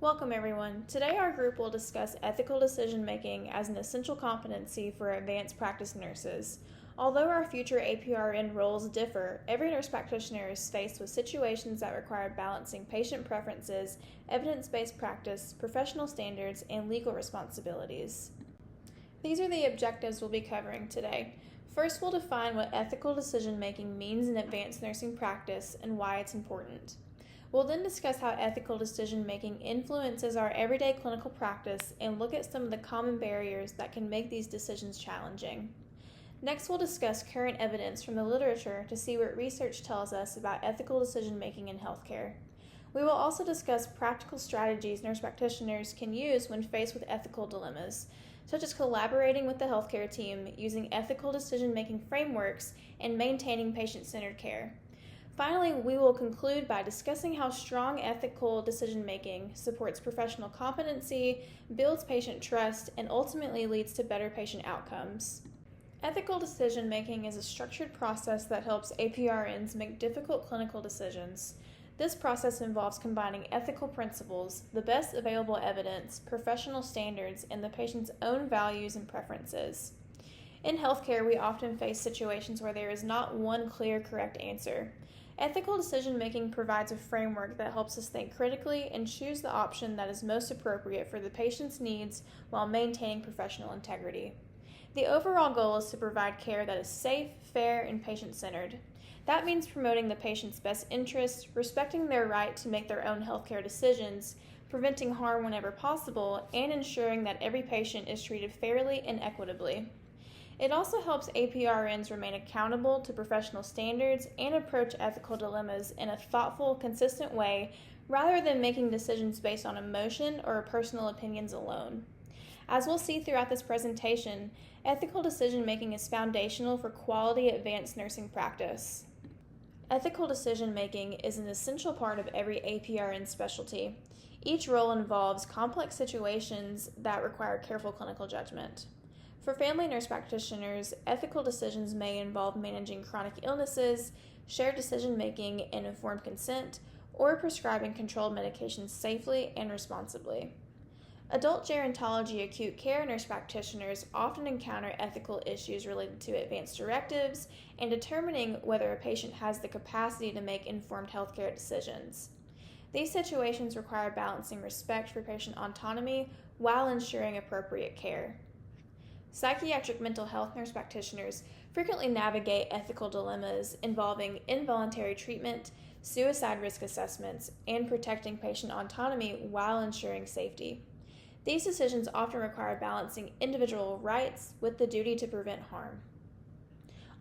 Welcome, everyone. Today, our group will discuss ethical decision making as an essential competency for advanced practice nurses. Although our future APRN roles differ, every nurse practitioner is faced with situations that require balancing patient preferences, evidence based practice, professional standards, and legal responsibilities. These are the objectives we'll be covering today. First, we'll define what ethical decision making means in advanced nursing practice and why it's important. We'll then discuss how ethical decision making influences our everyday clinical practice and look at some of the common barriers that can make these decisions challenging. Next, we'll discuss current evidence from the literature to see what research tells us about ethical decision making in healthcare. We will also discuss practical strategies nurse practitioners can use when faced with ethical dilemmas, such as collaborating with the healthcare team, using ethical decision making frameworks, and maintaining patient-centered care. Finally, we will conclude by discussing how strong ethical decision-making supports professional competency, builds patient trust, and ultimately leads to better patient outcomes. Ethical decision-making is a structured process that helps APRNs make difficult clinical decisions. This process involves combining ethical principles, the best available evidence, professional standards, and the patient's own values and preferences. In healthcare, we often face situations where there is not one clear, correct answer. Ethical decision-making provides a framework that helps us think critically and choose the option that is most appropriate for the patient's needs while maintaining professional integrity. The overall goal is to provide care that is safe, fair, and patient-centered. That means promoting the patient's best interests, respecting their right to make their own healthcare decisions, preventing harm whenever possible, and ensuring that every patient is treated fairly and equitably. It also helps APRNs remain accountable to professional standards and approach ethical dilemmas in a thoughtful, consistent way rather than making decisions based on emotion or personal opinions alone. As we'll see throughout this presentation, ethical decision-making is foundational for quality advanced nursing practice. Ethical decision-making is an essential part of every APRN specialty. Each role involves complex situations that require careful clinical judgment. For family nurse practitioners, ethical decisions may involve managing chronic illnesses, shared decision-making and informed consent, or prescribing controlled medications safely and responsibly. Adult gerontology acute care nurse practitioners often encounter ethical issues related to advanced directives and determining whether a patient has the capacity to make informed healthcare decisions. These situations require balancing respect for patient autonomy while ensuring appropriate care. Psychiatric mental health nurse practitioners frequently navigate ethical dilemmas involving involuntary treatment, suicide risk assessments, and protecting patient autonomy while ensuring safety. These decisions often require balancing individual rights with the duty to prevent harm.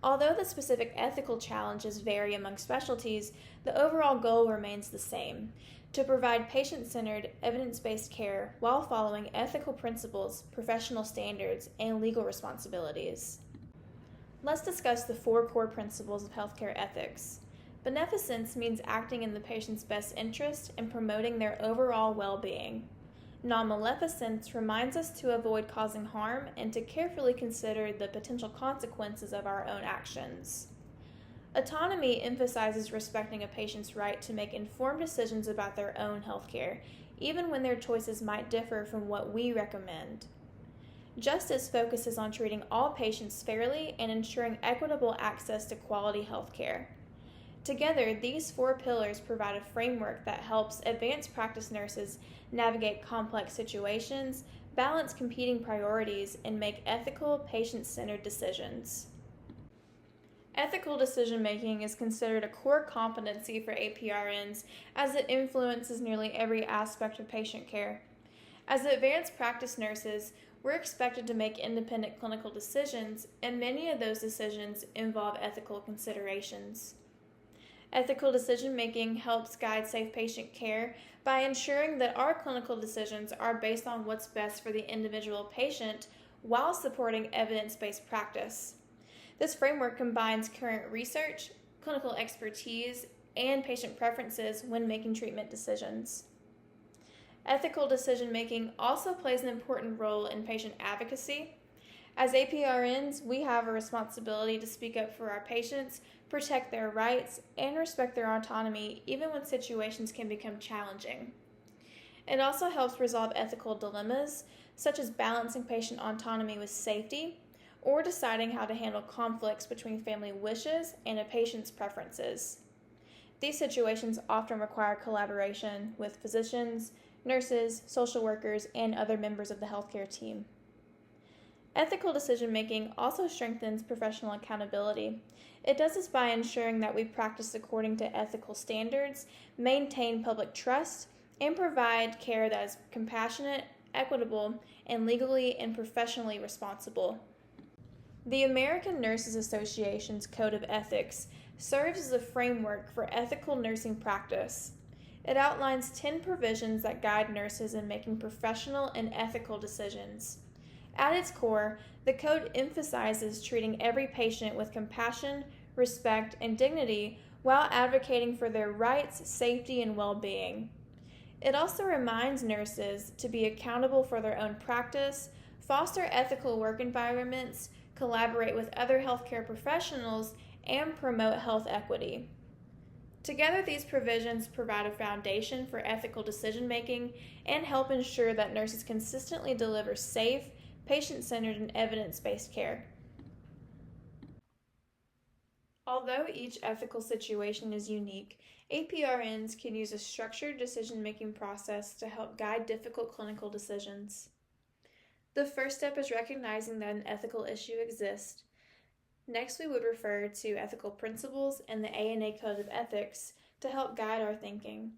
Although the specific ethical challenges vary among specialties, the overall goal remains the same: to provide patient-centered, evidence-based care while following ethical principles, professional standards, and legal responsibilities. Let's discuss the 4 core principles of healthcare ethics. Beneficence means acting in the patient's best interest and promoting their overall well-being. Non-maleficence reminds us to avoid causing harm and to carefully consider the potential consequences of our own actions. Autonomy emphasizes respecting a patient's right to make informed decisions about their own healthcare, even when their choices might differ from what we recommend. Justice focuses on treating all patients fairly and ensuring equitable access to quality healthcare. Together, these 4 pillars provide a framework that helps advanced practice nurses navigate complex situations, balance competing priorities, and make ethical, patient-centered decisions. Ethical decision-making is considered a core competency for APRNs as it influences nearly every aspect of patient care. As advanced practice nurses, we're expected to make independent clinical decisions, and many of those decisions involve ethical considerations. Ethical decision-making helps guide safe patient care by ensuring that our clinical decisions are based on what's best for the individual patient while supporting evidence-based practice. This framework combines current research, clinical expertise, and patient preferences when making treatment decisions. Ethical decision-making also plays an important role in patient advocacy. As APRNs, we have a responsibility to speak up for our patients, protect their rights, and respect their autonomy even when situations can become challenging. It also helps resolve ethical dilemmas, such as balancing patient autonomy with safety, or deciding how to handle conflicts between family wishes and a patient's preferences. These situations often require collaboration with physicians, nurses, social workers, and other members of the healthcare team. Ethical decision making also strengthens professional accountability. It does this by ensuring that we practice according to ethical standards, maintain public trust, and provide care that is compassionate, equitable, and legally and professionally responsible. The American Nurses Association's Code of Ethics serves as a framework for ethical nursing practice. It outlines 10 provisions that guide nurses in making professional and ethical decisions. At its core, the code emphasizes treating every patient with compassion, respect, and dignity while advocating for their rights, safety, and well-being. It also reminds nurses to be accountable for their own practice, foster ethical work environments, collaborate with other healthcare professionals, and promote health equity. Together, these provisions provide a foundation for ethical decision-making and help ensure that nurses consistently deliver safe, patient-centered, and evidence-based care. Although each ethical situation is unique, APRNs can use a structured decision-making process to help guide difficult clinical decisions. The first step is recognizing that an ethical issue exists. Next, we would refer to ethical principles and the ANA Code of Ethics to help guide our thinking.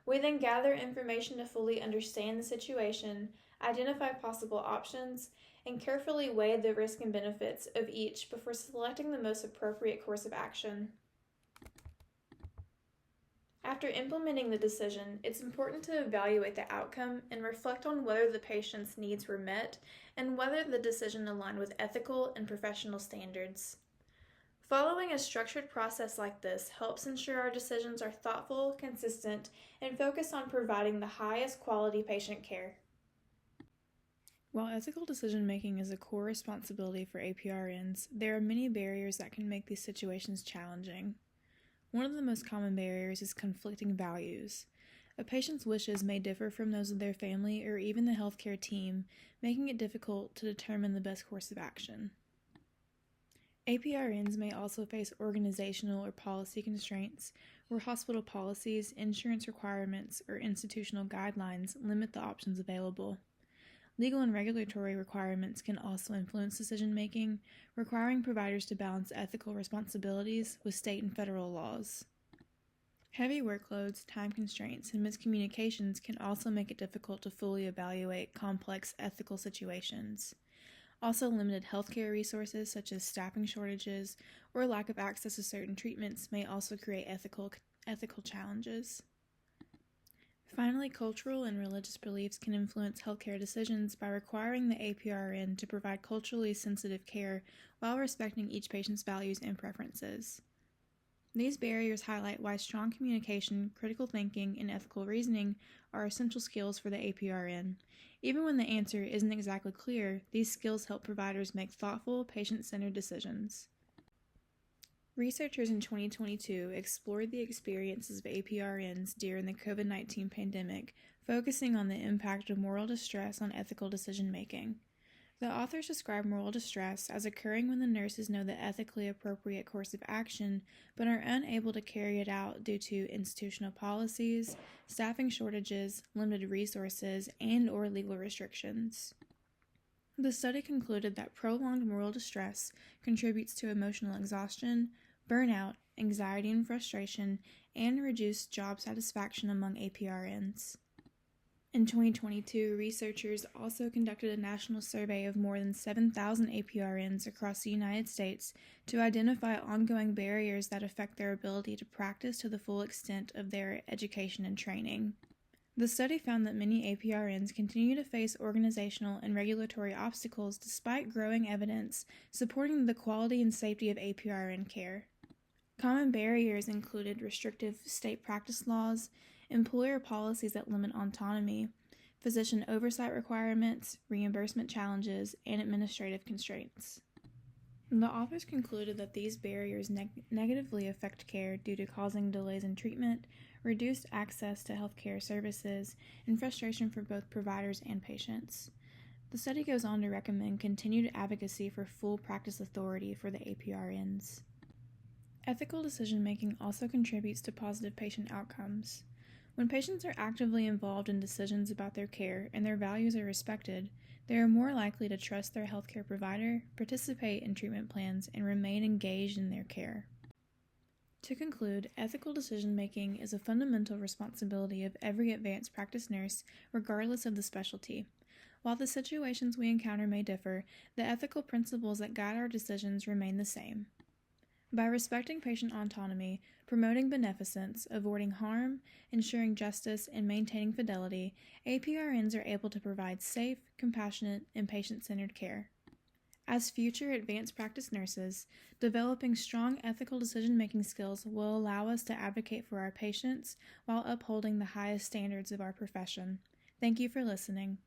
We then gather information to fully understand the situation, identify possible options, and carefully weigh the risks and benefits of each before selecting the most appropriate course of action. After implementing the decision, it's important to evaluate the outcome and reflect on whether the patient's needs were met and whether the decision aligned with ethical and professional standards. Following a structured process like this helps ensure our decisions are thoughtful, consistent, and focused on providing the highest quality patient care. While ethical decision-making is a core responsibility for APRNs, there are many barriers that can make these situations challenging. One of the most common barriers is conflicting values. A patient's wishes may differ from those of their family or even the healthcare team, making it difficult to determine the best course of action. APRNs may also face organizational or policy constraints, where hospital policies, insurance requirements, or institutional guidelines limit the options available. Legal and regulatory requirements can also influence decision-making, requiring providers to balance ethical responsibilities with state and federal laws. Heavy workloads, time constraints, and miscommunications can also make it difficult to fully evaluate complex ethical situations. Also, limited healthcare resources such as staffing shortages or lack of access to certain treatments may also create ethical challenges. Finally, cultural and religious beliefs can influence healthcare decisions by requiring the APRN to provide culturally sensitive care while respecting each patient's values and preferences. These barriers highlight why strong communication, critical thinking, and ethical reasoning are essential skills for the APRN. Even when the answer isn't exactly clear, these skills help providers make thoughtful, patient-centered decisions. Researchers in 2022 explored the experiences of APRNs during the COVID-19 pandemic, focusing on the impact of moral distress on ethical decision-making. The authors describe moral distress as occurring when the nurses know the ethically appropriate course of action, but are unable to carry it out due to institutional policies, staffing shortages, limited resources, and/or legal restrictions. The study concluded that prolonged moral distress contributes to emotional exhaustion, burnout, anxiety and frustration, and reduced job satisfaction among APRNs. In 2022, researchers also conducted a national survey of more than 7,000 APRNs across the United States to identify ongoing barriers that affect their ability to practice to the full extent of their education and training. The study found that many APRNs continue to face organizational and regulatory obstacles despite growing evidence supporting the quality and safety of APRN care. Common barriers included restrictive state practice laws, employer policies that limit autonomy, physician oversight requirements, reimbursement challenges, and administrative constraints. The authors concluded that these barriers negatively affect care due to causing delays in treatment, reduced access to healthcare services, and frustration for both providers and patients. The study goes on to recommend continued advocacy for full practice authority for the APRNs. Ethical decision-making also contributes to positive patient outcomes. When patients are actively involved in decisions about their care and their values are respected, they are more likely to trust their healthcare provider, participate in treatment plans, and remain engaged in their care. To conclude, ethical decision-making is a fundamental responsibility of every advanced practice nurse, regardless of the specialty. While the situations we encounter may differ, the ethical principles that guide our decisions remain the same. By respecting patient autonomy, promoting beneficence, avoiding harm, ensuring justice, and maintaining fidelity, APRNs are able to provide safe, compassionate, and patient-centered care. As future advanced practice nurses, developing strong ethical decision-making skills will allow us to advocate for our patients while upholding the highest standards of our profession. Thank you for listening.